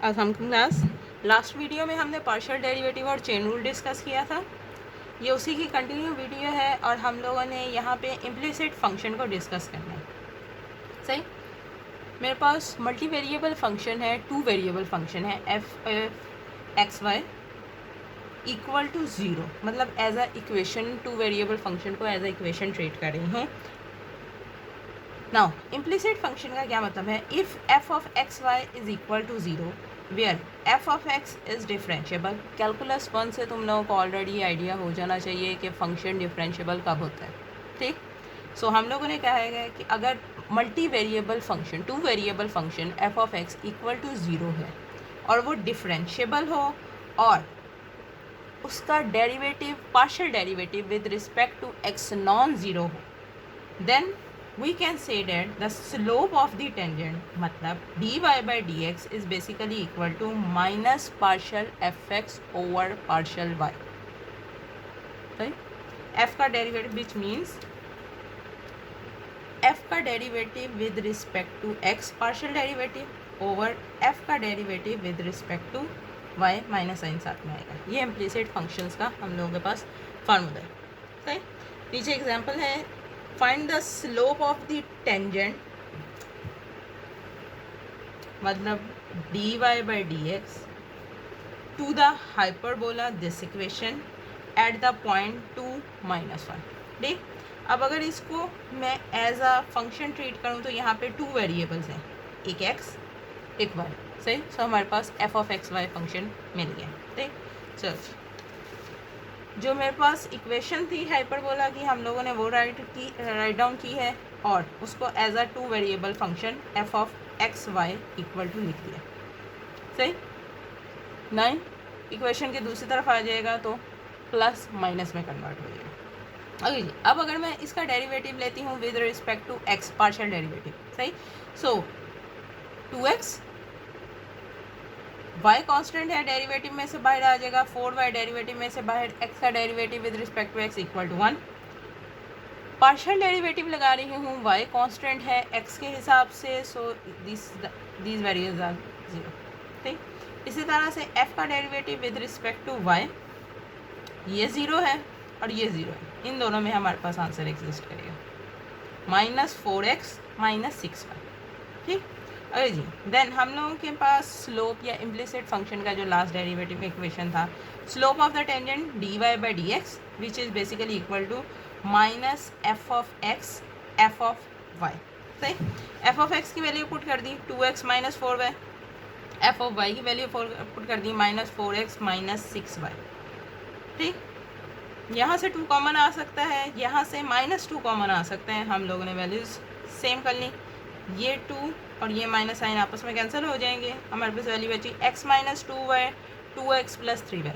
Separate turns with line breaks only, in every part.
Assam class. Last video में हमने partial derivative और चेन रूल डिस्कस किया था। ये उसी की कंटिन्यू वीडियो है और हम लोगों ने यहाँ पे इम्प्लिसिट फंक्शन को डिस्कस करना है। सही, मेरे पास मल्टी वेरिएबल फंक्शन है, टू वेरिएबल फंक्शन है F X Y equal to zero, मतलब as a equation two variable function को एज अ इक्वेशन ट्रीट कर रही हूँ। नाउ इम्प्लिसिट फंक्शन का क्या मतलब है? If f of x y is equal to zero where f of x is differentiable. Calculus 1 से तुम लोगों को ऑलरेडी आइडिया हो जाना चाहिए कि फंक्शन डिफरेंशिएबल कब होता है। ठीक, सो हम लोगों ने कहा है कि अगर multi variable function, two variable function f of x equal to zero है और वो डिफरेंशिएबल हो और उसका derivative, partial derivative with respect to x non zero हो, then we can say that the slope of the tangent मतलब dy by dx is basically equal to minus partial fx over partial y. right? f का derivative which means f का derivative with respect to x partial derivative over f का derivative with respect to y minus sign साथ में आएगा। ये implicit functions का हम लोगों के पास फार्मूला है। सही, नीचे एग्जांपल है, find the slope of the tangent मतलब dy by dx to the hyperbola this equation at the point 2 minus 1। ठीक, अब अगर इसको मैं एज अ फंक्शन ट्रीट करूँ तो यहाँ पे टू वेरिएबल्स हैं, एक x एक y। सही, सो हमारे पास f of x Y function मिल गया। ठीक, चलो जो मेरे पास इक्वेशन थी हाइपरबोला की हम लोगों ने वो राइट डाउन की है और उसको as a two variable function f of x Y equal to लिख दिया। सही, 9 इक्वेशन के दूसरी तरफ आ जाएगा तो प्लस माइनस में कन्वर्ट हो जाएगा। ओके जी, अब अगर मैं इसका डेरिवेटिव लेती हूँ with respect to x partial derivative. सही, सो 2x y कांस्टेंट है, डेरिवेटिव में से बाहर आ जाएगा, 4y डेरिवेटिव में से बाहर, x का derivative with respect to x equal to 1। Partial derivative लगा रही हूँ, y कांस्टेंट है x के हिसाब से, so this variables are zero. ठीक, इसी तरह से f का derivative with respect to y ये ज़ीरो है और ये ज़ीरो है, इन दोनों में हमारे पास आंसर एग्जिस्ट करेगा -4x -6y। ठीक, अरे जी, देन हम लोगों के पास स्लोप या इम्प्लिसिट फंक्शन का जो लास्ट डेरिवेटिव इक्वेशन था, slope of the tangent dy by dx which is basically equal to minus f of x f of y. सही, एफ ऑफ एक्स की वैल्यू पुट कर दी 2x minus 4y, f of y की value put कर दी -4x -6y। ठीक, यहाँ से 2 कॉमन आ सकता है, यहाँ से -2 कॉमन आ सकते हैं, हम लोगों ने वैल्यूज़ सेम कर ली, ये 2 और ये माइनस साइन आपस में कैंसिल हो जाएंगे, हमारे पास वैल्यू बची x minus 2y 2x plus 3y।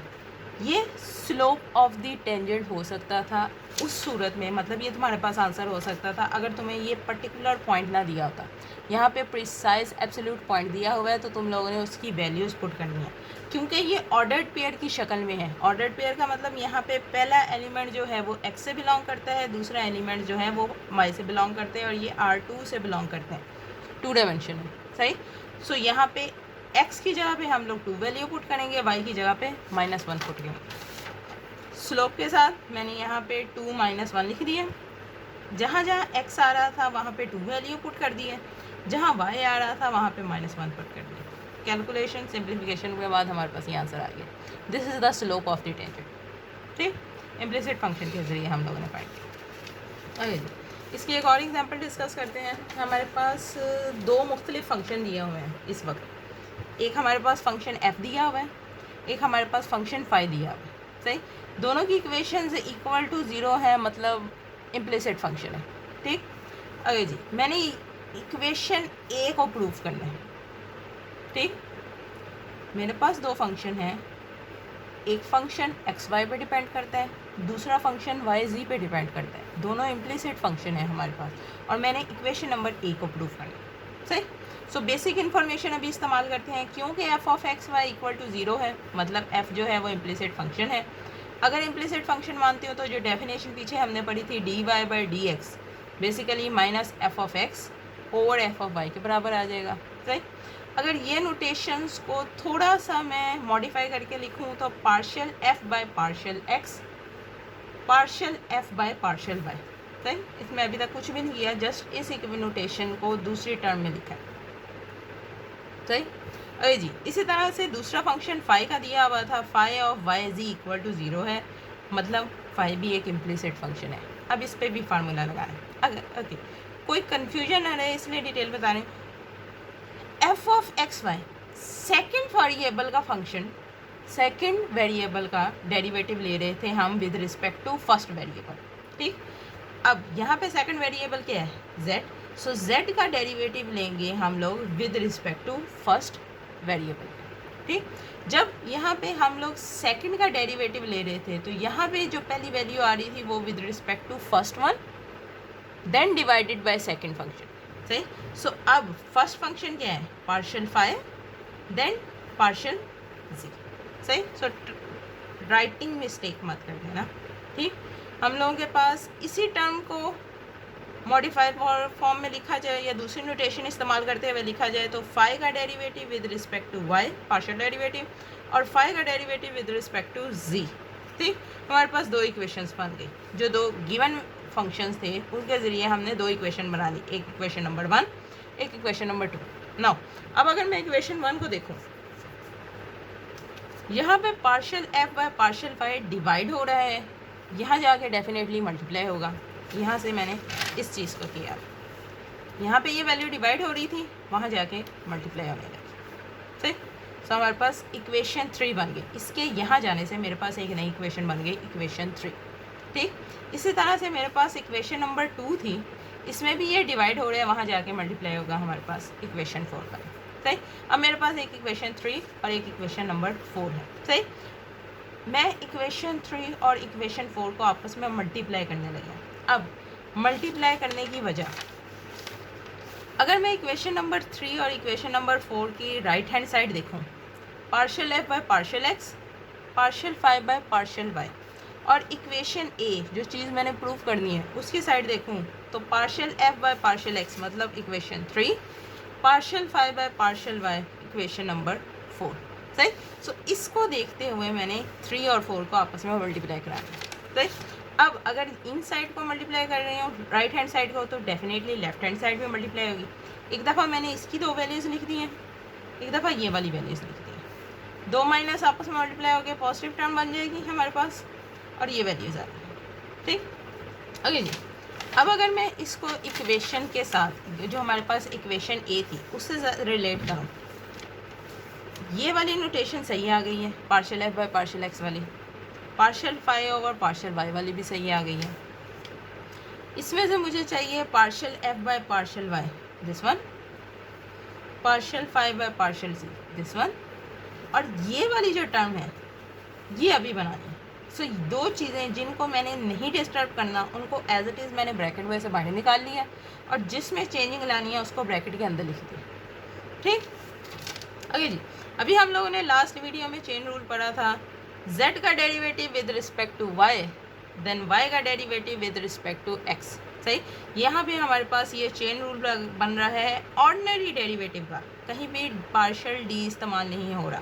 ये स्लोप ऑफ द टेंजेंट हो सकता था उस सूरत में, मतलब ये तुम्हारे पास आंसर हो सकता था अगर तुम्हें ये पर्टिकुलर पॉइंट ना दिया होता। यहाँ पे प्रिसाइज एब्सोल्यूट पॉइंट दिया हुआ है तो तुम लोगों ने उसकी वैल्यूज़ पुट करनी है, क्योंकि ये ऑर्डर्ड पेयर की शक्ल में है। ऑर्डर्ड पेयर का मतलब यहाँ पे पहला एलिमेंट जो है वो x से बिलोंग करता है, दूसरा एलिमेंट जो है वो y से बिलोंग करते हैं और ये R2 से बिलोंग करते हैं, 2 डायमेंशन में। सही, सो यहाँ पे x की जगह पे हम लोग 2 वैल्यू पुट करेंगे, y की जगह पे -1 पुट करेंगे। स्लोप के साथ मैंने यहाँ पे 2 -1 लिख दिए, जहाँ जहाँ x आ रहा था वहाँ पे 2 वैल्यू पुट कर दिए, जहाँ y आ रहा था वहाँ पे -1 पुट कर दिए। कैलकुलेशन सिंप्लीफिकेशन के बाद हमारे पास ये आंसर आ गया, this is the slope of the tangent. ठीक, इम्प्लिसिट फंक्शन के ज़रिए हम लोगों ने फाइंड किया। ओके जी, इसकी एक और एग्जांपल डिस्कस करते हैं। हमारे पास 2 मुख्तलिफ फंक्शन दिए हुए हैं इस वक्त, एक हमारे पास फंक्शन f दिया हुआ है, एक हमारे पास फंक्शन फाई दिया हुआ है। सही, दोनों की इक्वेशन इक्वल टू 0 है, मतलब इम्प्लिसिट फंक्शन है। ठीक, अरे जी, मैंने इक्वेशन ए को प्रूव करना है। ठीक, मेरे पास 2 फंक्शन हैं, एक फंक्शन एक्स वाई पे डिपेंड करता है, दूसरा फंक्शन वाई जी पे डिपेंड करता है, दोनों इम्प्लिसिट फंक्शन है हमारे पास और मैंने इक्वेशन नंबर ए को प्रूव करना है। सही, सो बेसिक इन्फॉर्मेशन अभी इस्तेमाल करते हैं, क्योंकि f of x Y equal to 0 है, मतलब एफ जो है वो इम्प्लिसिट फंक्शन है। अगर इम्प्लिसिट फंक्शन मानते हो तो जो डेफिनेशन पीछे हमने पढ़ी थी dy by dx basically minus f of x over f of y के बराबर आ जाएगा। सही, अगर ये नोटेशंस को थोड़ा सा मैं मॉडिफाई करके लिखूँ तो partial F by partial x, partial F by partial y. सही, इसमें अभी तक कुछ भी नहीं किया, जस्ट इस नोटेशन को दूसरी टर्म में लिखा है। सही, अरे जी, इसी तरह से दूसरा फंक्शन फाई का दिया हुआ था, phi of y is equal to 0 है, मतलब फाई भी एक इम्प्लिसिट फंक्शन है। अब इस पर भी फार्मूला लगाना है। अगर ओके कोई कन्फ्यूजन आ रहा है इसलिए डिटेल बता रहे हैं। F of x y second variable का फंक्शन, सेकेंड वेरिएबल का डेरिवेटिव ले रहे थे हम with respect to first variable. ठीक, अब यहाँ पे सेकंड वेरिएबल क्या है, z, सो z का डेरिवेटिव लेंगे हम लोग with respect to first variable. ठीक, जब यहाँ पे हम लोग सेकंड का डेरिवेटिव ले रहे थे तो यहाँ पे जो पहली वैल्यू आ रही थी वो with respect to first one, then divided by second function. सही, सो अब फर्स्ट फंक्शन क्या है, partial phi then partial g. सही, सो राइटिंग मिस्टेक मत कर देना। ठीक, हम लोगों के पास इसी टर्म को मॉडिफाइड फॉर्म में लिखा जाए या दूसरी नोटेशन इस्तेमाल करते हुए लिखा जाए तो फाई का derivative with respect to y partial derivative और फाई का derivative with respect to g. ठीक, हमारे पास दो इक्वेशंस बन गई, जो दो गिवन फंक्शंस थे उनके ज़रिए हमने दो इक्वेशन बना ली, एक इक्वेशन नंबर 1, एक इक्वेशन नंबर 2। नाउ अब अगर मैं इक्वेशन 1 को देखूँ, यहाँ पे partial F by partial y divide हो रहा है, यहाँ जाके डेफिनेटली मल्टीप्लाई होगा। यहाँ से मैंने इस चीज़ को किया, यहाँ पे ये वैल्यू डिवाइड हो रही थी, वहाँ जाके मल्टीप्लाई होने लगी। ठीक, सो हमारे पास इक्वेशन 3 बन गई, इसके यहाँ जाने से मेरे पास एक नई इक्वेशन बन गई, इक्वेशन 3। ठीक, इसी तरह से मेरे पास इक्वेशन नंबर 2 थी, इसमें भी ये डिवाइड हो रहा है, वहाँ जाके मल्टीप्लाई होगा हमारे पास इक्वेशन 4 का। सही, अब मेरे पास एक इक्वेशन 3 और एक इक्वेशन नंबर 4 है। सही, मैं इक्वेशन 3 और इक्वेशन 4 को आपस में मल्टीप्लाई करने लगा। अब मल्टीप्लाई करने की वजह, अगर मैं इक्वेशन नंबर 3 और इक्वेशन नंबर 4 की राइट हैंड साइड देखूं, partial F by partial x, partial phi by partial y, और इक्वेशन ए जो चीज़ मैंने प्रूव करनी है उसकी साइड देखूं तो partial F by partial X मतलब equation 3, partial phi by partial Y equation number 4। सही, सो इसको देखते हुए मैंने 3 और 4 को आपस में मल्टीप्लाई कराया। सही, अब अगर इन साइड को मल्टीप्लाई कर रही हूँ राइट हैंड साइड को तो डेफिनेटली लेफ्ट हैंड साइड भी मल्टीप्लाई होगी। एक दफ़ा मैंने इसकी दो वैल्यूज़ लिख दी हैं, एक दफ़ा ये वाली वैल्यूज़ लिख दी हैं, दो माइनस आपस में मल्टीप्लाई हो गए, पॉजिटिव टर्म बन जाएगी हमारे पास और ये वैल्यूज़ आ रही है। ठीक, ओके जी। अब अगर मैं इसको इक्वेशन के साथ जो हमारे पास इक्वेशन ए थी उससे रिलेट करूँ, ये वाली नोटेशन सही आ गई है, partial F by partial X वाली, partial phi over partial Y वाली भी सही आ गई है। इसमें से मुझे चाहिए partial F by partial y, this one, partial phi by partial c, this one, और ये वाली जो टर्म है ये अभी बनानी है। सो दो चीज़ें जिनको मैंने नहीं डिस्टर्ब करना उनको एज इट इज़ मैंने ब्रैकेट में से बाहर निकाल लिया और जिसमें चेंजिंग लानी है उसको ब्रैकेट के अंदर लिख दिया। ठीक, ओके जी। अभी हम लोगों ने लास्ट वीडियो में चेन रूल पढ़ा था, z का derivative with respect to y, then y का derivative with respect to x। सही, यहाँ पे हमारे पास ये चेन रूल बन रहा है ऑर्डिनरी डेरिवेटिव का, कहीं भी पार्शियल डी इस्तेमाल नहीं हो रहा।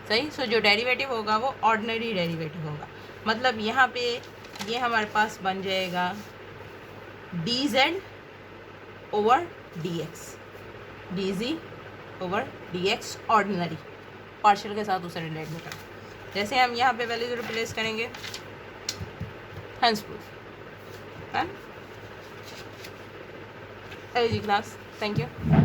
सही, सो जो डेरिवेटिव होगा वो ऑर्डिनरी डेरिवेटिव होगा, मतलब यहाँ पे ये हमारे पास बन जाएगा dz over dx, dz over dx ordinary, partial के साथ उसे रिलेट नहीं करना। जैसे हम यहाँ पे वैल्यूज रिप्लेस करेंगे, हेंस प्रूफ है जी क्लास। Thank you.